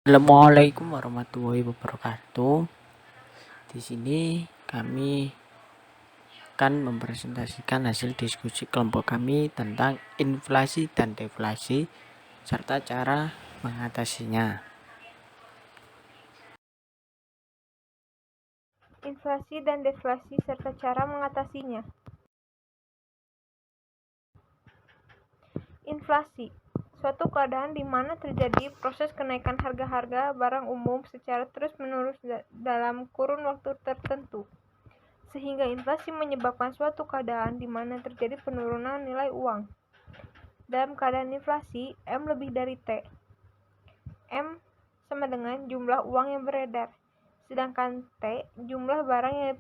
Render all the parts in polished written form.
Assalamualaikum warahmatullahi wabarakatuh. Di sini kami akan mempresentasikan hasil diskusi kelompok kami tentang inflasi dan deflasi serta cara mengatasinya. Inflasi dan deflasi serta cara mengatasinya. Inflasi, suatu keadaan di mana terjadi proses kenaikan harga-harga barang umum secara terus-menerus dalam kurun waktu tertentu, sehingga inflasi menyebabkan suatu keadaan di mana terjadi penurunan nilai uang. Dalam keadaan inflasi, M lebih dari T. M sama dengan jumlah uang yang beredar, sedangkan T jumlah barang yang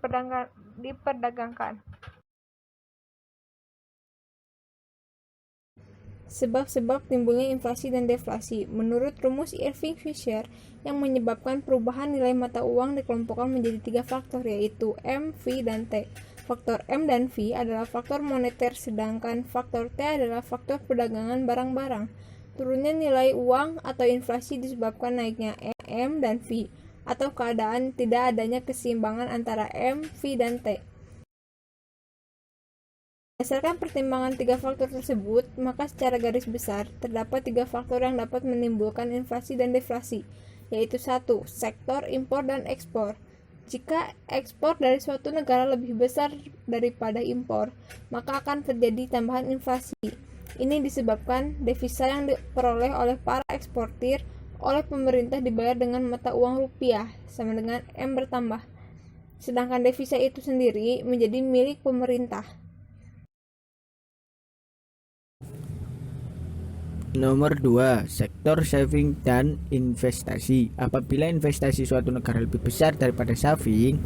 diperdagangkan. Sebab-sebab timbulnya inflasi dan deflasi. Menurut rumus Irving Fisher, yang menyebabkan perubahan nilai mata uang dikelompokkan menjadi 3 faktor, yaitu M, V, dan T. Faktor M dan V adalah faktor moneter, sedangkan faktor T adalah faktor perdagangan barang-barang. Turunnya nilai uang atau inflasi disebabkan naiknya M dan V, atau keadaan tidak adanya keseimbangan antara M, V, dan T. Berdasarkan pertimbangan 3 faktor tersebut, maka secara garis besar, terdapat 3 faktor yang dapat menimbulkan inflasi dan deflasi, yaitu 1. Sektor impor dan ekspor. Jika ekspor dari suatu negara lebih besar daripada impor, maka akan terjadi tambahan inflasi. Ini disebabkan devisa yang diperoleh oleh para eksportir oleh pemerintah dibayar dengan mata uang rupiah, sama dengan M bertambah. Sedangkan devisa itu sendiri menjadi milik pemerintah. Nomor 2, sektor saving dan investasi. Apabila investasi suatu negara lebih besar daripada saving,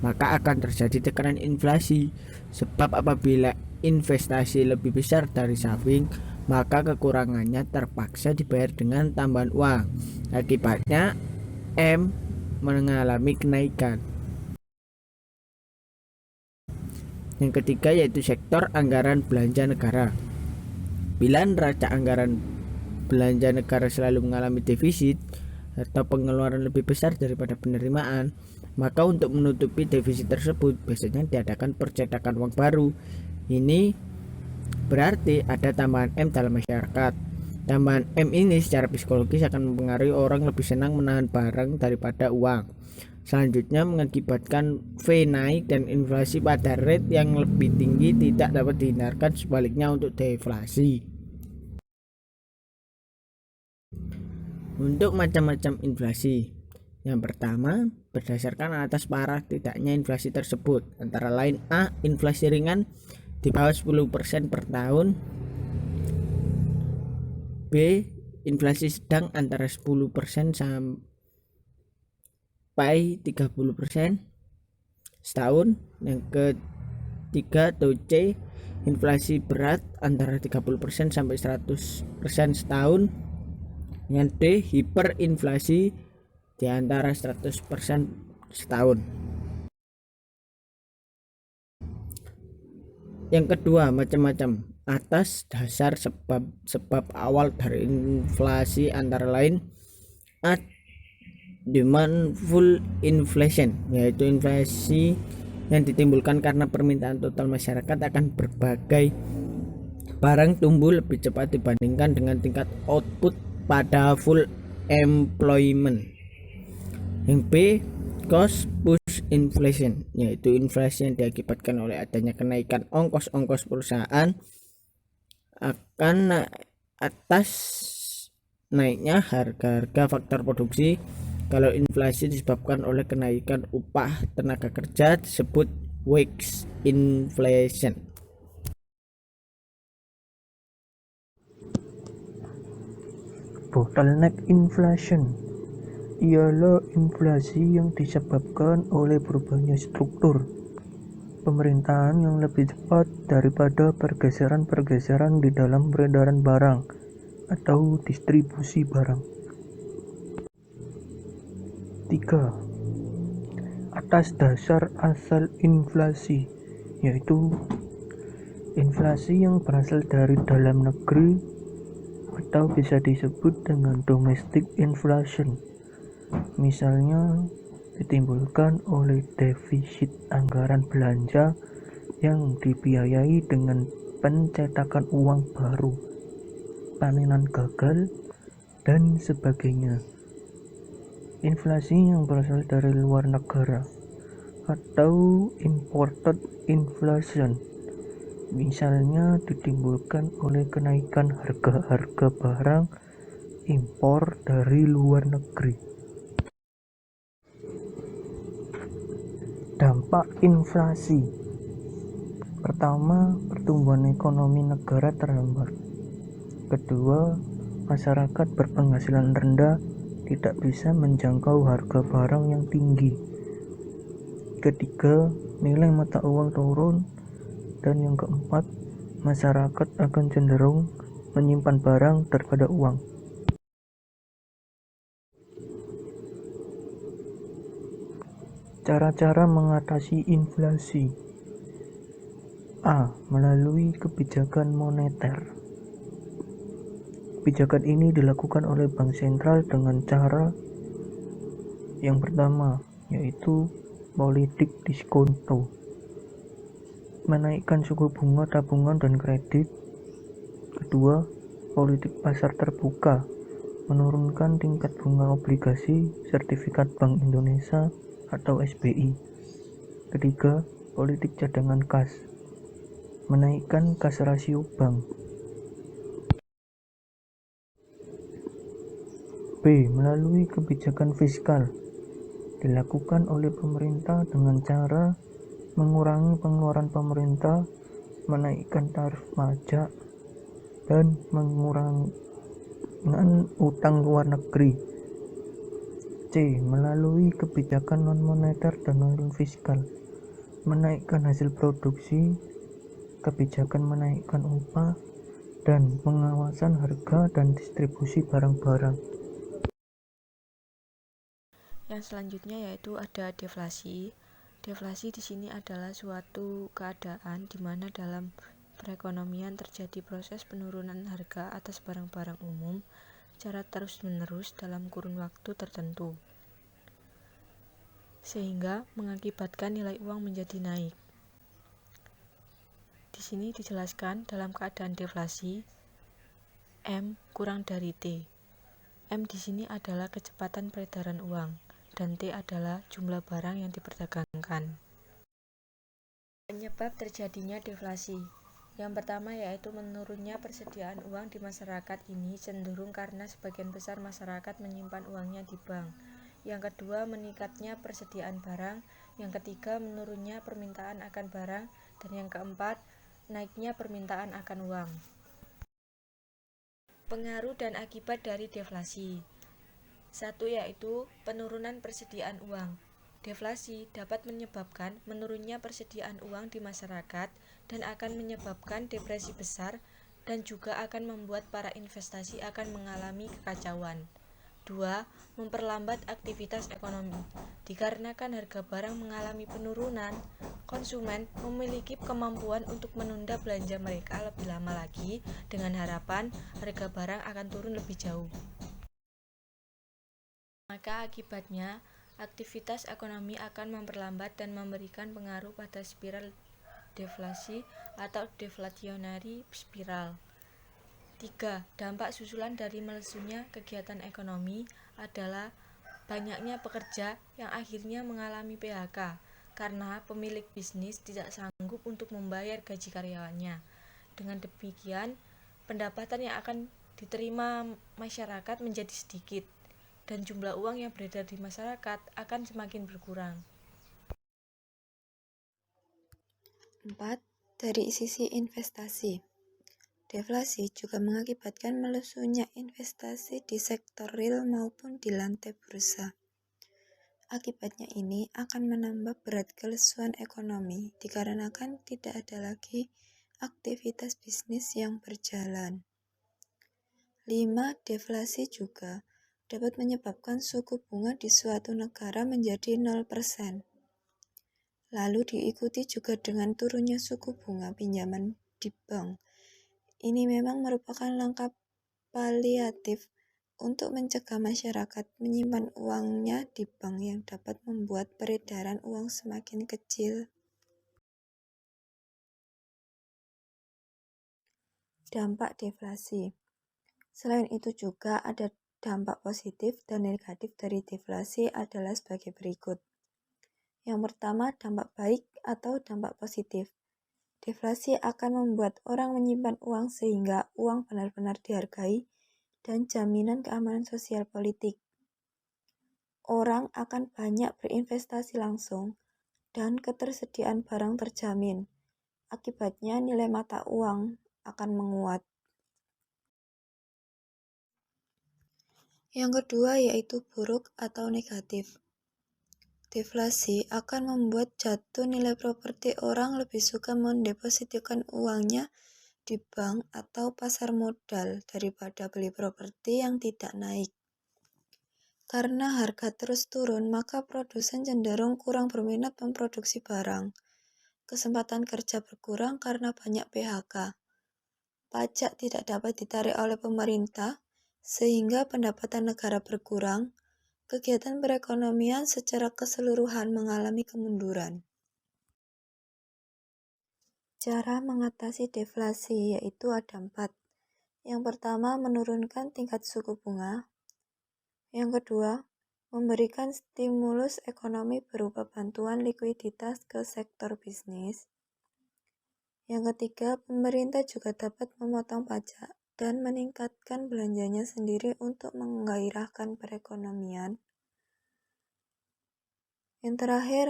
maka akan terjadi tekanan inflasi. Sebab apabila investasi lebih besar dari saving, maka kekurangannya terpaksa dibayar dengan tambahan uang. Akibatnya M mengalami kenaikan. Yang ketiga yaitu sektor anggaran belanja negara. Bila neraca anggaran belanja negara selalu mengalami defisit atau pengeluaran lebih besar daripada penerimaan, maka untuk menutupi defisit tersebut biasanya diadakan percetakan uang baru. Ini berarti ada tambahan M dalam masyarakat. Tambahan M ini secara psikologis akan mempengaruhi orang lebih senang menahan barang daripada uang. Selanjutnya mengakibatkan V naik dan inflasi pada rate yang lebih tinggi tidak dapat dihindarkan, sebaliknya untuk deflasi. Untuk macam-macam inflasi, yang pertama berdasarkan atas parah tidaknya inflasi tersebut, antara lain A. Inflasi ringan di bawah 10% per tahun. B. Inflasi sedang antara 10% sampai 30% setahun. Yang ketiga atau C. Inflasi berat antara 30% sampai 100% setahun. Yang D. Hiperinflasi di antara 100% setahun. Yang kedua, macam-macam atas dasar sebab awal dari inflasi, antara lain A. Demandful inflation, yaitu inflasi yang ditimbulkan karena permintaan total masyarakat akan berbagai barang tumbuh lebih cepat dibandingkan dengan tingkat output pada full employment. Yang B. Cost push inflation, yaitu inflasi yang diakibatkan oleh adanya kenaikan ongkos-ongkos perusahaan akan atas naiknya harga-harga faktor produksi. Kalau inflasi disebabkan oleh kenaikan upah tenaga kerja disebut wage inflation. Bottleneck inflation ialah inflasi yang disebabkan oleh berubahnya struktur pemerintahan yang lebih cepat daripada pergeseran-pergeseran di dalam peredaran barang atau distribusi barang. 3. Atas dasar asal inflasi, yaitu inflasi yang berasal dari dalam negeri atau bisa disebut dengan domestic inflation, Misalnya ditimbulkan oleh defisit anggaran belanja yang dibiayai dengan pencetakan uang baru, panenan gagal, dan sebagainya. Inflasi yang berasal dari luar negara atau imported inflation misalnya ditimbulkan oleh kenaikan harga-harga barang impor dari luar negeri. Dampak inflasi. Pertama, pertumbuhan ekonomi negara terhambat. Kedua, masyarakat berpenghasilan rendah tidak bisa menjangkau harga barang yang tinggi. Ketiga, nilai mata uang turun. Dan yang keempat, masyarakat akan cenderung menyimpan barang daripada uang. Cara-cara mengatasi inflasi. A. Melalui kebijakan moneter. Kebijakan ini dilakukan oleh bank sentral dengan cara yang pertama, yaitu politik diskonto, menaikkan suku bunga tabungan dan kredit. Kedua, politik pasar terbuka, menurunkan tingkat bunga obligasi sertifikat Bank Indonesia atau SBI. Ketiga, politik cadangan kas, menaikkan kas rasio bank. B. Melalui kebijakan fiskal, dilakukan oleh pemerintah dengan cara mengurangi pengeluaran pemerintah, menaikkan tarif pajak, dan mengurangi utang luar negeri. C. Melalui kebijakan non-moneter dan non-fiskal, menaikkan hasil produksi, kebijakan menaikkan upah, dan pengawasan harga dan distribusi barang-barang. Yang selanjutnya yaitu ada deflasi. Deflasi di sini adalah suatu keadaan di mana dalam perekonomian terjadi proses penurunan harga atas barang-barang umum secara terus-menerus dalam kurun waktu tertentu, sehingga mengakibatkan nilai uang menjadi naik. Di sini dijelaskan dalam keadaan deflasi, M kurang dari T. M di sini adalah kecepatan peredaran uang, dan T adalah jumlah barang yang diperdagangkan. Penyebab terjadinya deflasi. Yang pertama yaitu menurunnya persediaan uang di masyarakat ini cenderung karena sebagian besar masyarakat menyimpan uangnya di bank. Yang kedua, meningkatnya persediaan barang. Yang ketiga, menurunnya permintaan akan barang. Dan yang keempat, naiknya permintaan akan uang. Pengaruh dan akibat dari deflasi. Satu yaitu penurunan persediaan uang. Deflasi dapat menyebabkan menurunnya persediaan uang di masyarakat dan akan menyebabkan depresi besar dan juga akan membuat para investasi akan mengalami kekacauan. 2. Memperlambat aktivitas ekonomi. Dikarenakan harga barang mengalami penurunan, konsumen memiliki kemampuan untuk menunda belanja mereka lebih lama lagi dengan harapan harga barang akan turun lebih jauh. Maka akibatnya, aktivitas ekonomi akan memperlambat dan memberikan pengaruh pada spiral deflasi atau deflationary spiral. 3. Dampak susulan dari melesunya kegiatan ekonomi adalah banyaknya pekerja yang akhirnya mengalami PHK karena pemilik bisnis tidak sanggup untuk membayar gaji karyawannya. Dengan demikian, pendapatan yang akan diterima masyarakat menjadi sedikit dan jumlah uang yang beredar di masyarakat akan semakin berkurang. 4. Dari sisi investasi, deflasi juga mengakibatkan melesunya investasi di sektor real maupun di lantai bursa. Akibatnya ini akan menambah berat kelesuan ekonomi dikarenakan tidak ada lagi aktivitas bisnis yang berjalan. 5. Deflasi juga dapat menyebabkan suku bunga di suatu negara menjadi 0%. Lalu diikuti juga dengan turunnya suku bunga pinjaman di bank. Ini memang merupakan langkah paliatif untuk mencegah masyarakat menyimpan uangnya di bank yang dapat membuat peredaran uang semakin kecil. Dampak deflasi. Selain itu juga ada dampak positif dan negatif dari deflasi adalah sebagai berikut. Yang pertama, dampak baik atau dampak positif. Deflasi akan membuat orang menyimpan uang sehingga uang benar-benar dihargai dan jaminan keamanan sosial politik. Orang akan banyak berinvestasi langsung dan ketersediaan barang terjamin. Akibatnya nilai mata uang akan menguat. Yang kedua yaitu buruk atau negatif. Deflasi akan membuat jatuh nilai properti. Orang lebih suka mendepositkan uangnya di bank atau pasar modal daripada beli properti yang tidak naik. Karena harga terus turun, maka produsen cenderung kurang berminat memproduksi barang. Kesempatan kerja berkurang karena banyak PHK. Pajak tidak dapat ditarik oleh pemerintah, sehingga pendapatan negara berkurang. Kegiatan perekonomian secara keseluruhan mengalami kemunduran. Cara mengatasi deflasi yaitu ada 4. Yang pertama, menurunkan tingkat suku bunga. Yang kedua, memberikan stimulus ekonomi berupa bantuan likuiditas ke sektor bisnis. Yang ketiga, pemerintah juga dapat memotong pajak dan meningkatkan belanjanya sendiri untuk menggairahkan perekonomian. Yang terakhir,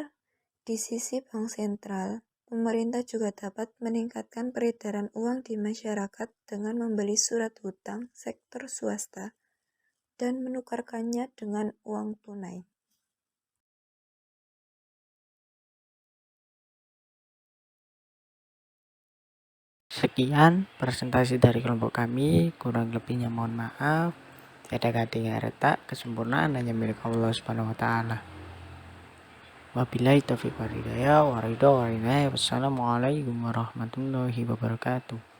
di sisi bank sentral, pemerintah juga dapat meningkatkan peredaran uang di masyarakat dengan membeli surat hutang sektor swasta dan menukarkannya dengan uang tunai. Sekian presentasi dari kelompok kami, kurang lebihnya mohon maaf. Tiada kata yang retak, kesempurnaan hanya milik Allah Subhanahu wa taala. Wabillahi taufiq wal hidayah, wassalamualaikum warahmatullahi wabarakatuh.